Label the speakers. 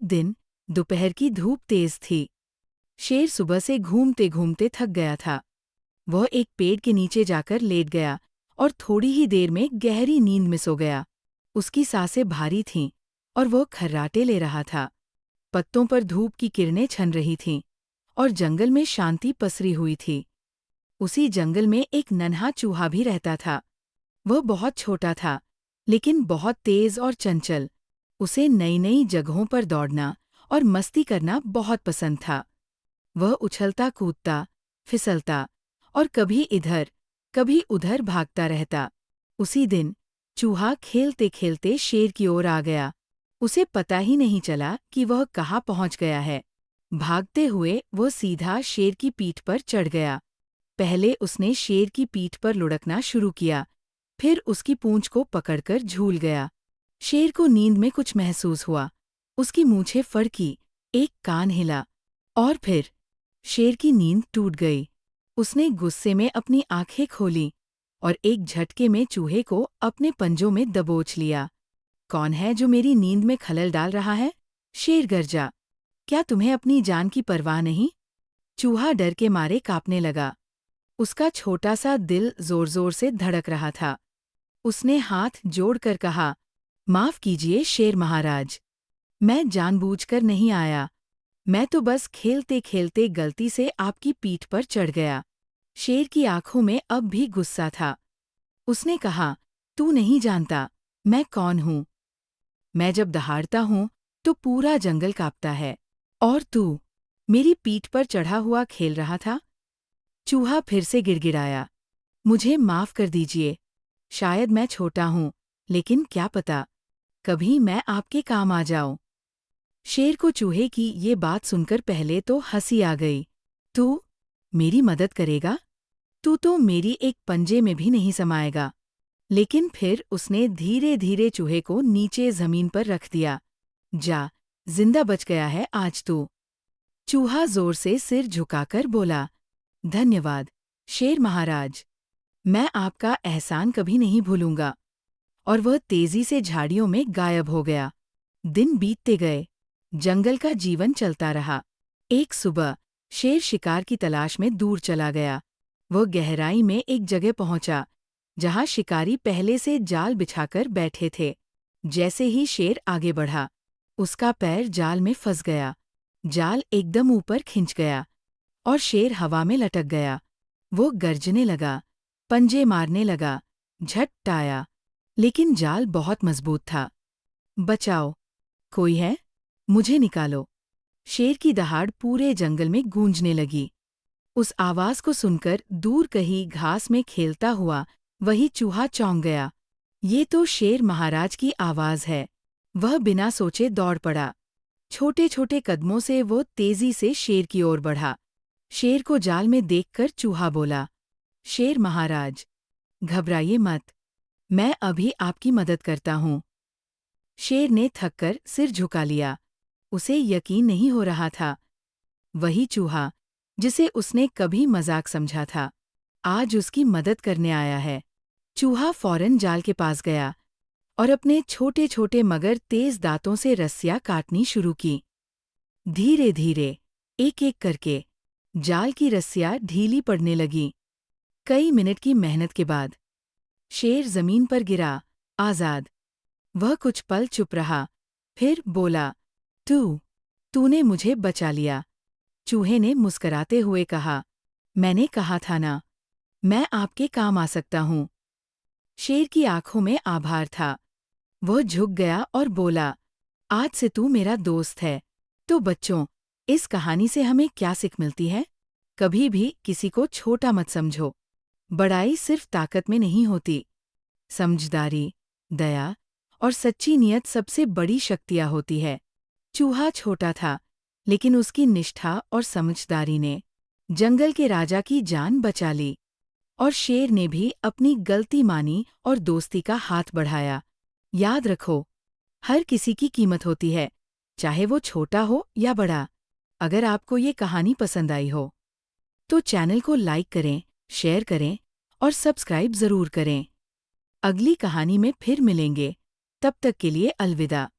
Speaker 1: दिन दोपहर की धूप तेज थी। शेर सुबह से घूमते घूमते थक गया था। वह एक पेड़ के नीचे जाकर लेट गया और थोड़ी ही देर में गहरी नींद में सो गया। उसकी सांसें भारी थीं और वह खर्राटे ले रहा था। पत्तों पर धूप की किरणें छन रही थीं और जंगल में शांति पसरी हुई थी। उसी जंगल में एक नन्हा चूहा भी रहता था। वह बहुत छोटा था, लेकिन बहुत तेज और चंचल। उसे नई नई जगहों पर दौड़ना और मस्ती करना बहुत पसंद था। वह उछलता कूदता, फिसलता और कभी इधर कभी उधर भागता रहता। उसी दिन चूहा खेलते खेलते शेर की ओर आ गया। उसे पता ही नहीं चला कि वह कहाँ पहुंच गया है। भागते हुए वह सीधा शेर की पीठ पर चढ़ गया। पहले उसने शेर की पीठ पर लुढ़कना शुरू किया, फिर उसकी पूंछ को पकड़कर झूल गया। शेर को नींद में कुछ महसूस हुआ। उसकी मूंछें फड़की, एक कान हिला, और फिर शेर की नींद टूट गई। उसने गुस्से में अपनी आंखें खोलीं और एक झटके में चूहे को अपने पंजों में दबोच लिया। कौन है जो मेरी नींद में खलल डाल रहा है? शेर गरजा। क्या तुम्हें अपनी जान की परवाह नहीं? चूहा डर के मारे कांपने लगा। उसका छोटा सा दिल जोर जोर से धड़क रहा था। उसने हाथ जोड़कर कहा, माफ कीजिए शेर महाराज, मैं जानबूझकर नहीं आया। मैं तो बस खेलते खेलते गलती से आपकी पीठ पर चढ़ गया। शेर की आंखों में अब भी गुस्सा था। उसने कहा, तू नहीं जानता मैं कौन हूँ। मैं जब दहाड़ता हूँ तो पूरा जंगल कांपता है, और तू मेरी पीठ पर चढ़ा हुआ खेल रहा था। चूहा फिर से गिड़गिड़ाया, मुझे माफ कर दीजिए। शायद मैं छोटा हूँ, लेकिन क्या पता, कभी मैं आपके काम आ जाऊं। शेर को चूहे की ये बात सुनकर पहले तो हंसी आ गई। तू मेरी मदद करेगा? तू तो मेरी एक पंजे में भी नहीं समाएगा। लेकिन फिर उसने धीरे धीरे चूहे को नीचे जमीन पर रख दिया। जा, जिंदा बच गया है आज तू। चूहा जोर से सिर झुकाकर बोला, धन्यवाद शेर महाराज, मैं आपका एहसान कभी नहीं भूलूंगा। और वह तेजी से झाड़ियों में गायब हो गया। दिन बीतते गए, जंगल का जीवन चलता रहा। एक सुबह शेर शिकार की तलाश में दूर चला गया। वह गहराई में एक जगह पहुंचा, जहां शिकारी पहले से जाल बिछाकर बैठे थे। जैसे ही शेर आगे बढ़ा, उसका पैर जाल में फंस गया। जाल एकदम ऊपर खिंच गया और शेर हवा में लटक गया। वो गर्जने लगा, पंजे मारने लगा, झट आया, लेकिन जाल बहुत मजबूत था। बचाओ, कोई है? मुझे निकालो। शेर की दहाड़ पूरे जंगल में गूंजने लगी। उस आवाज को सुनकर दूर कहीं घास में खेलता हुआ वही चूहा चौंक गया। ये तो शेर महाराज की आवाज है। वह बिना सोचे दौड़ पड़ा। छोटे छोटे कदमों से वो तेजी से शेर की ओर बढ़ा। शेर को जाल में देखकर चूहा बोला, शेर महाराज, घबराइए मत, मैं अभी आपकी मदद करता हूँ। शेर ने थककर सिर झुका लिया। उसे यकीन नहीं हो रहा था। वही चूहा, जिसे उसने कभी मजाक समझा था, आज उसकी मदद करने आया है। चूहा फौरन जाल के पास गया और अपने छोटे छोटे मगर तेज दांतों से रस्सियां काटनी शुरू की। धीरे धीरे, एक एक करके, जाल की रस्सियां ढीली पड़ने लगीं। कई मिनट की मेहनत के बाद शेर जमीन पर गिरा, आजाद। वह कुछ पल चुप रहा, फिर बोला, तूने मुझे बचा लिया। चूहे ने मुस्कराते हुए कहा, मैंने कहा था ना, मैं आपके काम आ सकता हूँ। शेर की आंखों में आभार था। वह झुक गया और बोला, आज से तू मेरा दोस्त है। तो बच्चों, इस कहानी से हमें क्या सीख मिलती है? कभी भी किसी को छोटा मत समझो। बड़ाई सिर्फ ताकत में नहीं होती। समझदारी, दया और सच्ची नियत सबसे बड़ी शक्तियाँ होती है। चूहा छोटा था, लेकिन उसकी निष्ठा और समझदारी ने जंगल के राजा की जान बचा ली। और शेर ने भी अपनी गलती मानी और दोस्ती का हाथ बढ़ाया। याद रखो, हर किसी की कीमत होती है, चाहे वो छोटा हो या बड़ा। अगर आपको ये कहानी पसंद आई हो, तो चैनल को लाइक करें, शेयर करें और सब्सक्राइब ज़रूर करें। अगली कहानी में फिर मिलेंगे। तब तक के लिए अलविदा।